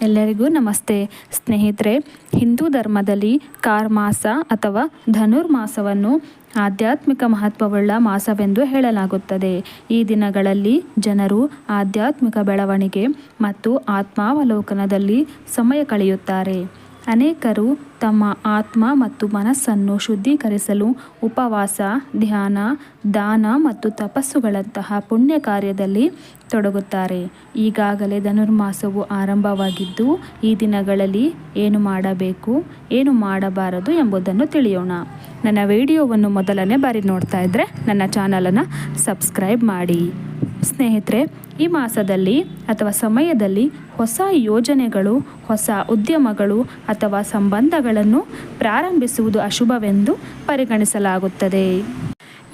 ಎಲ್ಲರಿಗೂ ನಮಸ್ತೆ ಸ್ನೇಹಿತರೆ. ಹಿಂದೂ ಧರ್ಮದಲ್ಲಿ ಕಾರ್ಮಾಸ ಅಥವಾ ಧನುರ್ಮಾಸವನ್ನು ಆಧ್ಯಾತ್ಮಿಕ ಮಹತ್ವವುಳ್ಳ ಮಾಸವೆಂದು ಹೇಳಲಾಗುತ್ತದೆ. ಈ ದಿನಗಳಲ್ಲಿ ಜನರು ಆಧ್ಯಾತ್ಮಿಕ ಬೆಳವಣಿಗೆ ಮತ್ತು ಆತ್ಮಾವಲೋಕನದಲ್ಲಿ ಸಮಯ ಕಳೆಯುತ್ತಾರೆ. ಅನೇಕರು ತಮ್ಮ ಆತ್ಮ ಮತ್ತು ಮನಸ್ಸನ್ನು ಶುದ್ಧೀಕರಿಸಲು ಉಪವಾಸ, ಧ್ಯಾನ, ದಾನ ಮತ್ತು ತಪಸ್ಸುಗಳಂತಹ ಪುಣ್ಯ ಕಾರ್ಯದಲ್ಲಿ ತೊಡಗುತ್ತಾರೆ. ಈಗಾಗಲೇ ಧನುರ್ಮಾಸವು ಆರಂಭವಾಗಿದ್ದು, ಈ ದಿನಗಳಲ್ಲಿ ಏನು ಮಾಡಬೇಕು, ಏನು ಮಾಡಬಾರದು ಎಂಬುದನ್ನು ತಿಳಿಯೋಣ. ನನ್ನ ವಿಡಿಯೋವನ್ನು ಮೊದಲನೇ ಬಾರಿ ನೋಡ್ತಾ ಇದ್ದರೆ ನನ್ನ ಚಾನಲನ್ನು ಸಬ್ಸ್ಕ್ರೈಬ್ ಮಾಡಿ. ಸ್ನೇಹಿತರೆ, ಈ ಮಾಸದಲ್ಲಿ ಅಥವಾ ಸಮಯದಲ್ಲಿ ಹೊಸ ಯೋಜನೆಗಳು, ಹೊಸ ಉದ್ಯಮಗಳು ಅಥವಾ ಸಂಬಂಧಗಳನ್ನು ಪ್ರಾರಂಭಿಸುವುದು ಅಶುಭವೆಂದು ಪರಿಗಣಿಸಲಾಗುತ್ತದೆ.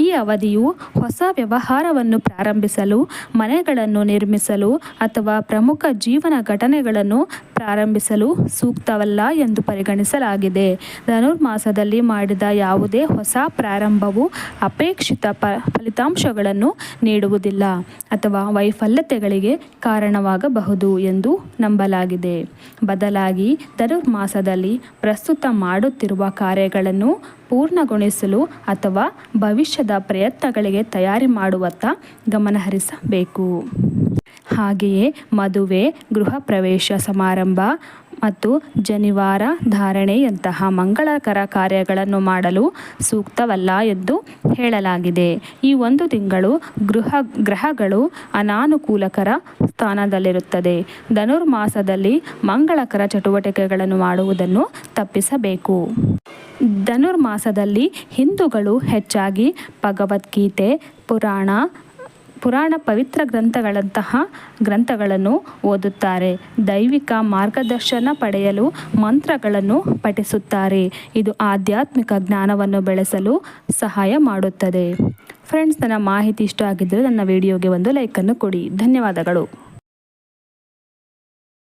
ಈ ಅವಧಿಯು ಹೊಸ ವ್ಯವಹಾರವನ್ನು ಪ್ರಾರಂಭಿಸಲು, ಮನೆಗಳನ್ನು ನಿರ್ಮಿಸಲು ಅಥವಾ ಪ್ರಮುಖ ಜೀವನ ಘಟನೆಗಳನ್ನು ಪ್ರಾರಂಭಿಸಲು ಸೂಕ್ತವಲ್ಲ ಎಂದು ಪರಿಗಣಿಸಲಾಗಿದೆ. ಧನುರ್ಮಾಸದಲ್ಲಿ ಮಾಡಿದ ಯಾವುದೇ ಹೊಸ ಪ್ರಾರಂಭವು ಅಪೇಕ್ಷಿತ ಫಲಿತಾಂಶಗಳನ್ನು ನೀಡುವುದಿಲ್ಲ ಅಥವಾ ವೈಫಲ್ಯತೆಗಳಿಗೆ ಕಾರಣವಾಗಬಹುದು ಎಂದು ನಂಬಲಾಗಿದೆ. ಬದಲಾಗಿ ಧನುರ್ಮಾಸದಲ್ಲಿ ಪ್ರಸ್ತುತ ಮಾಡುತ್ತಿರುವ ಕಾರ್ಯಗಳನ್ನು ಪೂರ್ಣಗೊಳಿಸಲು ಅಥವಾ ಭವಿಷ್ಯದ ಪ್ರಯತ್ನಗಳಿಗೆ ತಯಾರಿ ಮಾಡುವತ್ತ ಗಮನಹರಿಸಬೇಕು. ಹಾಗೆಯೇ ಮದುವೆ, ಗೃಹ ಪ್ರವೇಶ ಸಮಾರಂಭ ಮತ್ತು ಜನಿವಾರ ಧಾರಣೆಯಂತಹ ಮಂಗಳಕರ ಕಾರ್ಯಗಳನ್ನು ಮಾಡಲು ಸೂಕ್ತವಲ್ಲ ಎಂದು ಹೇಳಲಾಗಿದೆ. ಈ ಒಂದು ತಿಂಗಳು ಗ್ರಹಗಳು ಅನಾನುಕೂಲಕರ ಸ್ಥಾನದಲ್ಲಿರುತ್ತದೆ. ಧನುರ್ಮಾಸದಲ್ಲಿ ಮಂಗಳಕರ ಚಟುವಟಿಕೆಗಳನ್ನು ಮಾಡುವುದನ್ನು ತಪ್ಪಿಸಬೇಕು. ಧನುರ್ಮಾಸದಲ್ಲಿ ಹಿಂದೂಗಳು ಹೆಚ್ಚಾಗಿ ಭಗವದ್ಗೀತೆ, ಪುರಾಣ ಪವಿತ್ರ ಗ್ರಂಥಗಳಂತಹ ಗ್ರಂಥಗಳನ್ನು ಓದುತ್ತಾರೆ. ದೈವಿಕ ಮಾರ್ಗದರ್ಶನ ಪಡೆಯಲು ಮಂತ್ರಗಳನ್ನು ಪಠಿಸುತ್ತಾರೆ. ಇದು ಆಧ್ಯಾತ್ಮಿಕ ಜ್ಞಾನವನ್ನು ಬೆಳೆಸಲು ಸಹಾಯ ಮಾಡುತ್ತದೆ. ಫ್ರೆಂಡ್ಸ್, ನನ್ನ ಮಾಹಿತಿ ಇಷ್ಟ ಆಗಿದ್ದರೆ ನನ್ನ ವಿಡಿಯೋಗೆ ಒಂದು ಲೈಕನ್ನು ಕೊಡಿ. ಧನ್ಯವಾದಗಳು.